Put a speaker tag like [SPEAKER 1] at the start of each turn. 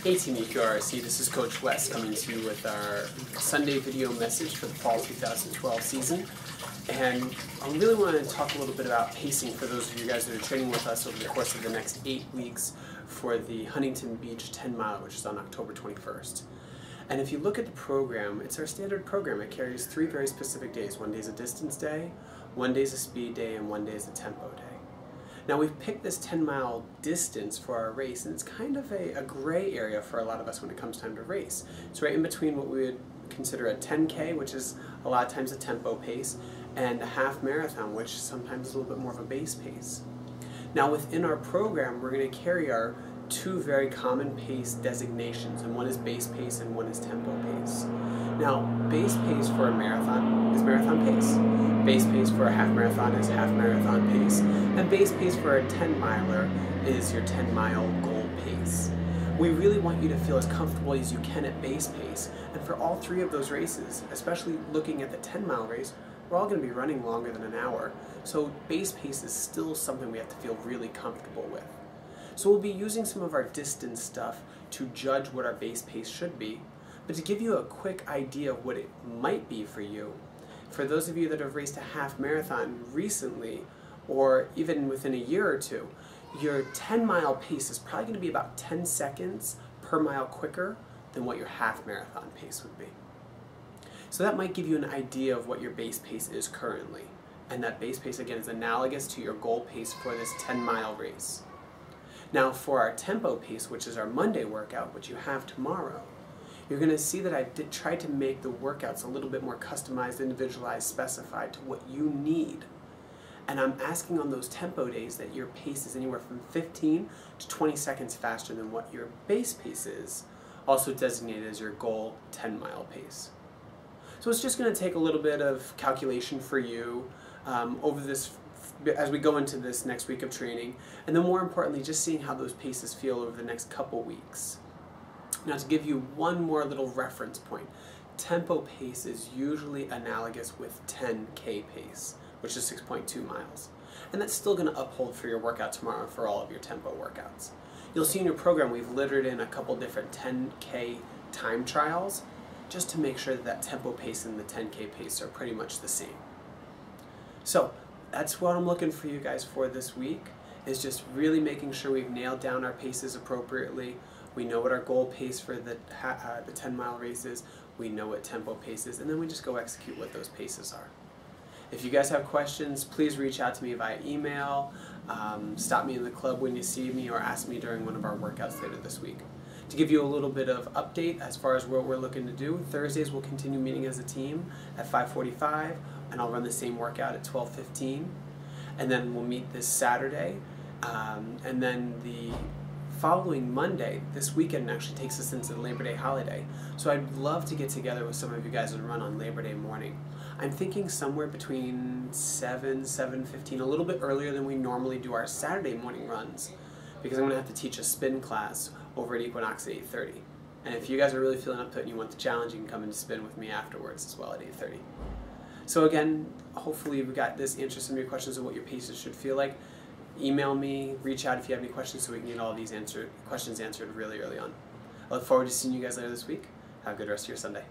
[SPEAKER 1] Hey Team EQRRC, this is Coach Wes coming to you with our Sunday video message for the Fall 2012 season. And I really want to talk a little bit about pacing for those of you guys that are training with us over the course of the next 8 weeks for the Huntington Beach 10 mile, which is on October 21st. And if you look at the program, it's our standard program. It carries 3 very specific days. One day is a distance day, one day is a speed day, and one day is a tempo day. Now we've picked this 10-mile distance for our race, and it's kind of a gray area for a lot of us when it comes time to race. It's right in between what we would consider a 10K, which is a lot of times a tempo pace, and a half marathon, which sometimes is a little bit more of a base pace. Now within our program, we're going to carry our 2 very common pace designations, and one is base pace and one is tempo pace. Now, base pace for a marathon is marathon pace. Base pace for a half marathon is half marathon pace. And base pace for a 10-miler is your 10-mile goal pace. We really want you to feel as comfortable as you can at base pace. And for all 3 of those races, especially looking at the 10-mile race, we're all going to be running longer than an hour. So base pace is still something we have to feel really comfortable with. So we'll be using some of our distance stuff to judge what our base pace should be. But to give you a quick idea of what it might be for you, for those of you that have raced a half marathon recently, or even within a year or two, your 10-mile pace is probably going to be about 10 seconds per mile quicker than what your half marathon pace would be. So that might give you an idea of what your base pace is currently. And that base pace, again, is analogous to your goal pace for this 10-mile race. Now for our tempo pace, which is our Monday workout, which you have tomorrow, you're going to see that I tried to make the workouts a little bit more customized, individualized, specified to what you need. And I'm asking on those tempo days that your pace is anywhere from 15 to 20 seconds faster than what your base pace is, also designated as your goal 10-mile pace. So it's just going to take a little bit of calculation for you over this as we go into this next week of training, and then more importantly, just seeing how those paces feel over the next couple weeks. Now to give you one more little reference point, tempo pace is usually analogous with 10K pace, which is 6.2 miles. And that's still going to uphold for your workout tomorrow for all of your tempo workouts. You'll see in your program we've littered in a couple different 10K time trials just to make sure that that tempo pace and the 10K pace are pretty much the same. So that's what I'm looking for you guys for this week, is just really making sure we've nailed down our paces appropriately. We know what our goal pace for the 10-mile race is, we know what tempo pace is, and then we just go execute what those paces are. If you guys have questions, please reach out to me via email, stop me in the club when you see me, or ask me during one of our workouts later this week. To give you a little bit of update as far as what we're looking to do, Thursdays we'll continue meeting as a team at 5:45, and I'll run the same workout at 12:15. And then we'll meet this Saturday, and then the following Monday, this weekend actually takes us into the Labor Day holiday. So I'd love to get together with some of you guys and run on Labor Day morning. I'm thinking somewhere between 7:15, a little bit earlier than we normally do our Saturday morning runs, because I'm going to have to teach a spin class over at Equinox at 8:30. And if you guys are really feeling up to it and you want the challenge, you can come and spin with me afterwards as well at 8:30. So again, hopefully we got this answers some of your questions of what your paces should feel like. Email me, reach out if you have any questions so we can get all these questions answered really early on. I look forward to seeing you guys later this week. Have a good rest of your Sunday.